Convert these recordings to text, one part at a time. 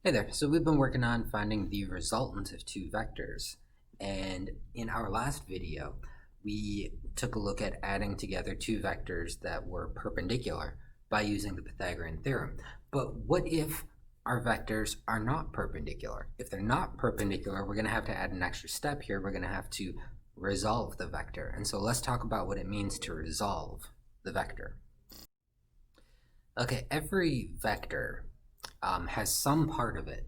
Hey there, so we've been working on finding the resultant of two vectors, and in our last video we took a look at adding together two vectors that were perpendicular by using the Pythagorean theorem. But what if our vectors are not perpendicular? If they're not perpendicular, we're going to have to add an extra step here. We're going to have to resolve the vector, and so let's talk about what it means to resolve the vector. Okay, every vector has some part of it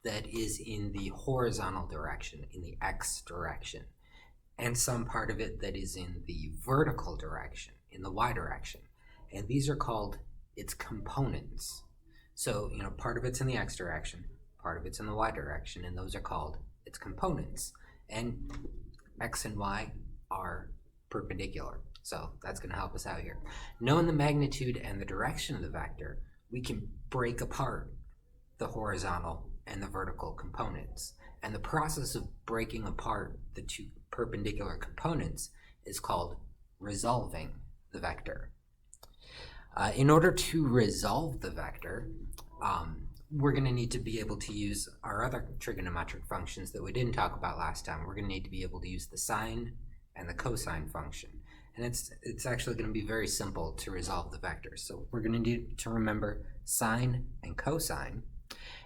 that is in the horizontal direction, in the x direction, and some part of it that is in the vertical direction, in the y direction. And these are called its components. So, part of it's in the x direction, part of it's in the y direction, and those are called its components. And x and y are perpendicular. So that's going to help us out here. Knowing the magnitude and the direction of the vector, we can break apart the horizontal and the vertical components. And the process of breaking apart the two perpendicular components is called resolving the vector. In order to resolve the vector, we're going to need to be able to use our other trigonometric functions that we didn't talk about last time. We're going to need to be able to use the sine and the cosine function. And it's actually going to be very simple to resolve the vectors. So we're going to need to remember sine and cosine.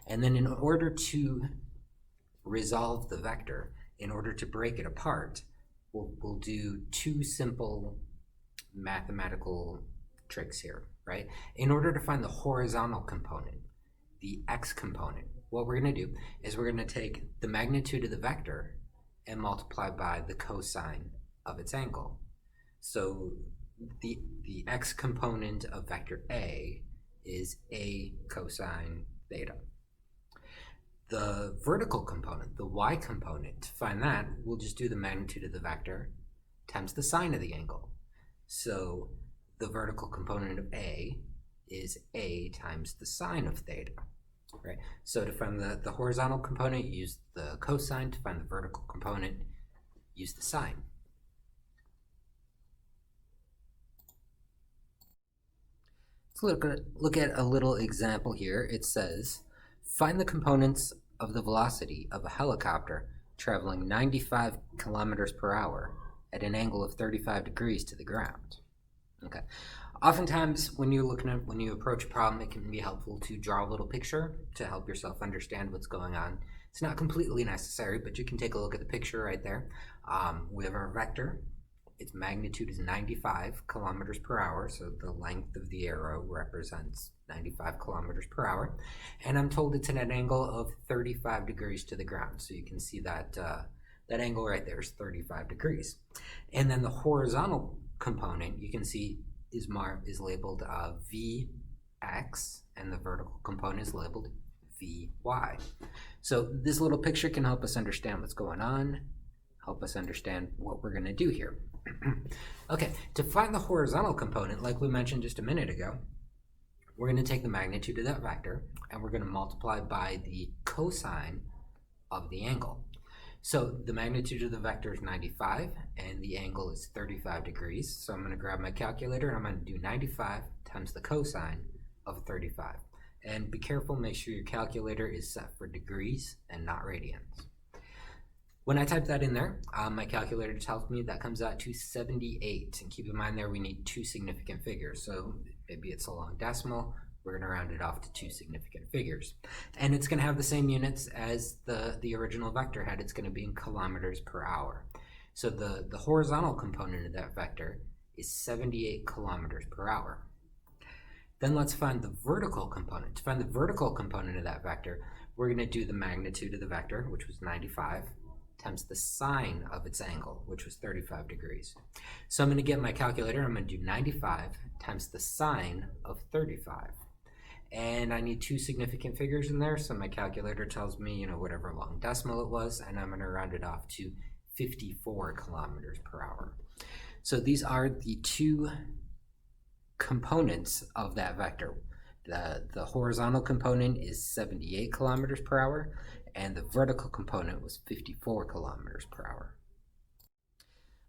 And then in order to resolve the vector, in order to break it apart, we'll do two simple mathematical tricks here, right? In order to find the horizontal component, the x component, what we're going to do is we're going to take the magnitude of the vector and multiply by the cosine of its angle. So the x component of vector A is a cosine theta. The vertical component, the y component, to find that, we'll just do the magnitude of the vector times the sine of the angle. So the vertical component of A is a times the sine of theta. Right? So to find the horizontal component, use the cosine. To find the vertical component, use the sine. Let's look at a little example here. It says, find the components of the velocity of a helicopter traveling 95 kilometers per hour at an angle of 35 degrees to the ground. Okay. Oftentimes, when you approach a problem, it can be helpful to draw a little picture to help yourself understand what's going on. It's not completely necessary, but you can take a look at the picture right there. We have our vector. Its magnitude is 95 kilometers per hour, so the length of the arrow represents 95 kilometers per hour. And I'm told it's at an angle of 35 degrees to the ground. So you can see that that angle right there is 35 degrees. And then the horizontal component, you can see, is labeled Vx, and the vertical component is labeled Vy. So this little picture can help us understand what's going on, help us understand what we're going to do here. Okay, to find the horizontal component, like we mentioned just a minute ago, we're going to take the magnitude of that vector and we're going to multiply by the cosine of the angle. So the magnitude of the vector is 95 and the angle is 35 degrees. So I'm going to grab my calculator and I'm going to do 95 times the cosine of 35. And be careful, make sure your calculator is set for degrees and not radians. When I type that in there, my calculator tells me that comes out to 78. And keep in mind there we need two significant figures. So maybe it's a long decimal. We're going to round it off to two significant figures. And it's going to have the same units as the original vector had. It's going to be in kilometers per hour. So the horizontal component of that vector is 78 kilometers per hour. Then let's find the vertical component. To find the vertical component of that vector, we're going to do the magnitude of the vector, which was 95, times the sine of its angle, which was 35 degrees. So I'm going to get my calculator. I'm going to do 95 times the sine of 35. And I need two significant figures in there, so my calculator tells me, whatever long decimal it was, and I'm going to round it off to 54 kilometers per hour. So these are the two components of that vector. The horizontal component is 78 kilometers per hour, and the vertical component was 54 kilometers per hour.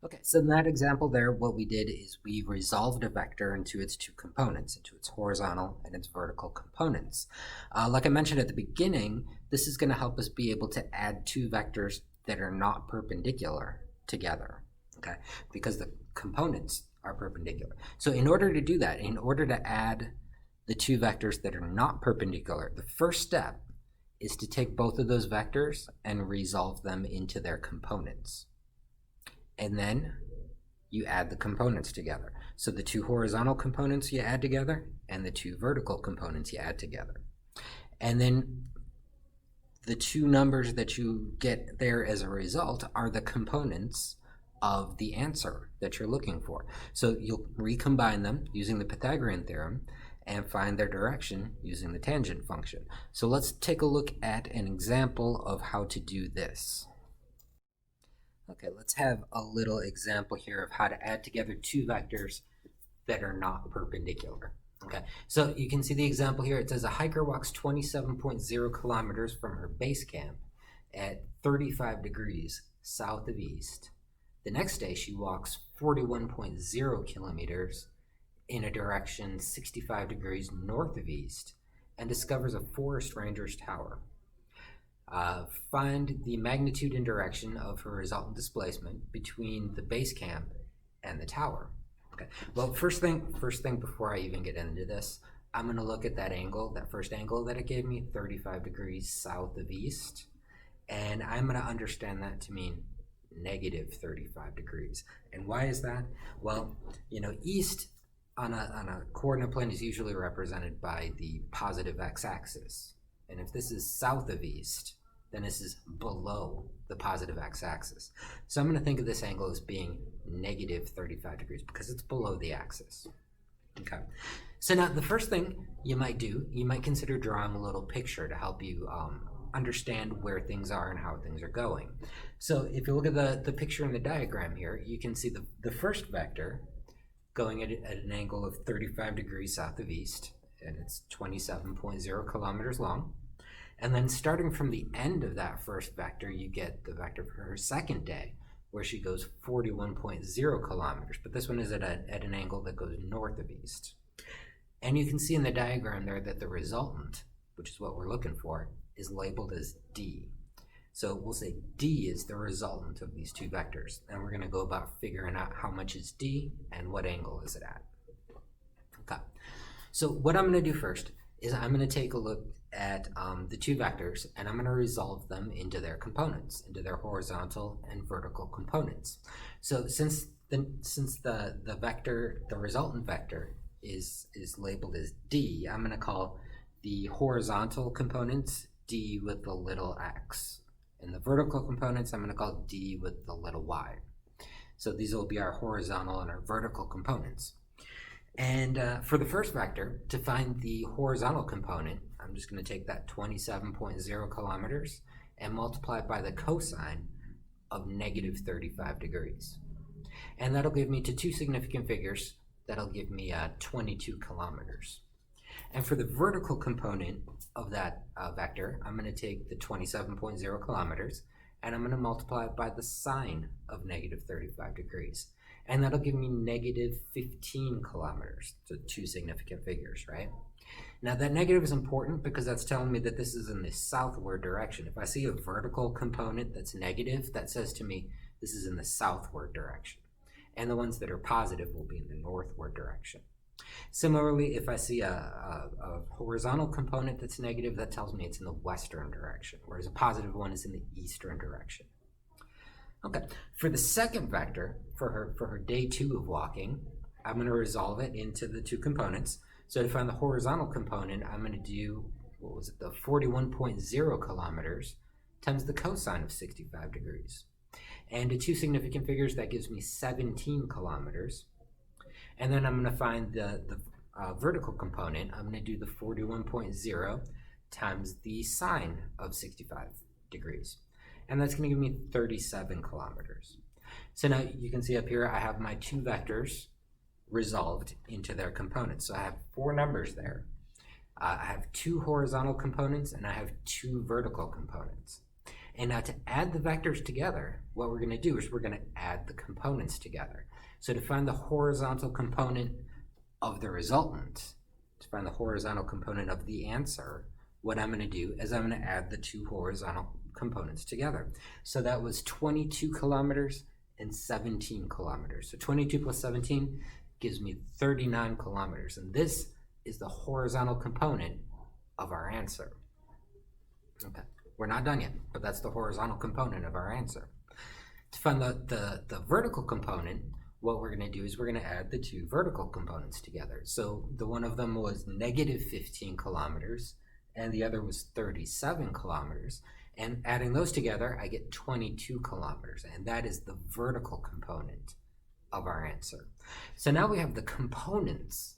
Okay, so in that example there, what we did is we resolved a vector into its two components, into its horizontal and its vertical components. Like I mentioned at the beginning, this is going to help us be able to add two vectors that are not perpendicular together, okay, because the components are perpendicular. So in order to do that, in order to add the two vectors that are not perpendicular, the first step is to take both of those vectors and resolve them into their components. And then you add the components together. So the two horizontal components you add together and the two vertical components you add together. And then the two numbers that you get there as a result are the components of the answer that you're looking for. So you'll recombine them using the Pythagorean theorem and find their direction using the tangent function. So let's take a look at an example of how to do this. Okay, let's have a little example here of how to add together two vectors that are not perpendicular. Okay, so you can see the example here. It says a hiker walks 27.0 kilometers from her base camp at 35 degrees south of east. The next day she walks 41.0 kilometers in a direction 65 degrees north of east and discovers a forest ranger's tower. Find the magnitude and direction of her resultant displacement between the base camp and the tower. Okay. Well, first thing before I even get into this, I'm going to look at that angle, that first angle that it gave me, 35 degrees south of east, and I'm going to understand that to mean negative 35 degrees. And why is that? Well, east on a coordinate plane is usually represented by the positive x-axis, and if this is south of east, then this is below the positive x-axis. So I'm going to think of this angle as being negative 35 degrees because it's below the axis. Okay. So now the first thing you might do, you might consider drawing a little picture to help you understand where things are and how things are going. So if you look at the picture in the diagram here, you can see the first vector going at an angle of 35 degrees south of east, and it's 27.0 kilometers long. And then starting from the end of that first vector, you get the vector for her second day, where she goes 41.0 kilometers. But this one is at an angle that goes north of east. And you can see in the diagram there that the resultant, which is what we're looking for, is labeled as D. So we'll say D is the resultant of these two vectors. And we're going to go about figuring out how much is D and what angle is it at. Okay. So what I'm going to do first is I'm going to take a look at the two vectors, and I'm going to resolve them into their components, into their horizontal and vertical components. So since the vector, the resultant vector is labeled as D, I'm going to call the horizontal components D with the little x, and the vertical components I'm going to call D with the little y. So these will be our horizontal and our vertical components. And for the first vector, to find the horizontal component, I'm just going to take that 27.0 kilometers and multiply it by the cosine of negative 35 degrees. And that'll give me to two significant figures. That'll give me 22 kilometers. And for the vertical component of that vector, I'm going to take the 27.0 kilometers and I'm going to multiply it by the sine of negative 35 degrees. And that'll give me negative 15 kilometers, so two significant figures, right? Now that negative is important because that's telling me that this is in the southward direction. If I see a vertical component that's negative, that says to me this is in the southward direction. And the ones that are positive will be in the northward direction. Similarly, if I see a horizontal component that's negative, that tells me it's in the western direction, whereas a positive one is in the eastern direction. Okay, for the second vector, for her day 2 of walking, I'm going to resolve it into the two components. So to find the horizontal component, I'm going to do, the 41.0 kilometers times the cosine of 65 degrees. And to two significant figures, that gives me 17 kilometers. And then I'm going to find the vertical component. I'm going to do the 41.0 times the sine of 65 degrees. And that's going to give me 37 kilometers. So now you can see up here I have my two vectors resolved into their components. So I have four numbers there. I have two horizontal components and I have two vertical components. And now to add the vectors together, what we're going to do is we're going to add the components together. So to find the horizontal component of the resultant, to find the horizontal component of the answer, what I'm going to do is I'm going to add the two horizontal components together. So that was 22 kilometers and 17 kilometers. So 22 plus 17 gives me 39 kilometers. And this is the horizontal component of our answer. Okay, we're not done yet, but that's the horizontal component of our answer. To find the vertical component, what we're going to do is we're going to add the two vertical components together. So the one of them was negative 15 kilometers, and the other was 37 kilometers. And adding those together, I get 22 kilometers, and that is the vertical component of our answer. So now we have the components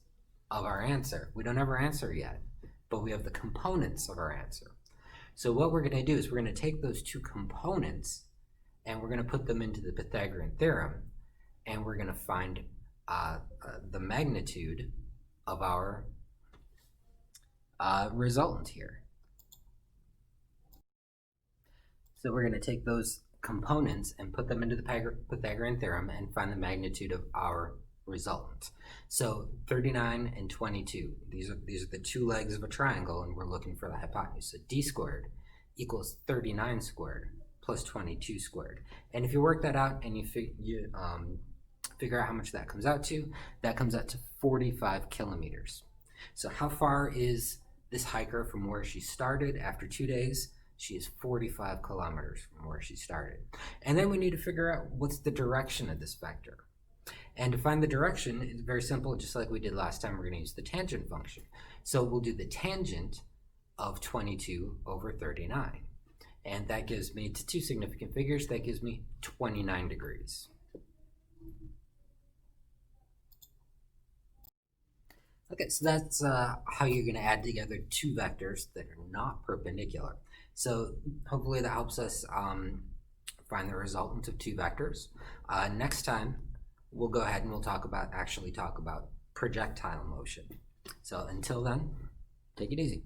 of our answer. We don't have our answer yet, but we have the components of our answer. So what we're going to do is we're going to take those two components and we're going to put them into the Pythagorean theorem, and we're going to find the magnitude of our resultant here. So we're going to take those components and put them into the Pythagorean theorem and find the magnitude of our resultant. So 39 and 22, these are the two legs of a triangle, and we're looking for the hypotenuse. So d squared equals 39 squared plus 22 squared. And if you work that out and you figure out how much that comes out to 45 kilometers. So how far is this hiker from where she started after 2 days? She is 45 kilometers from where she started. And then we need to figure out what's the direction of this vector. And to find the direction, it's very simple. Just like we did last time, we're going to use the tangent function. So we'll do the tangent of 22 over 39. And that gives me, to two significant figures, that gives me 29 degrees. Okay, so that's how you're going to add together two vectors that are not perpendicular. So hopefully that helps us find the resultant of two vectors. Next time, we'll go ahead and we'll actually talk about projectile motion. So until then, take it easy.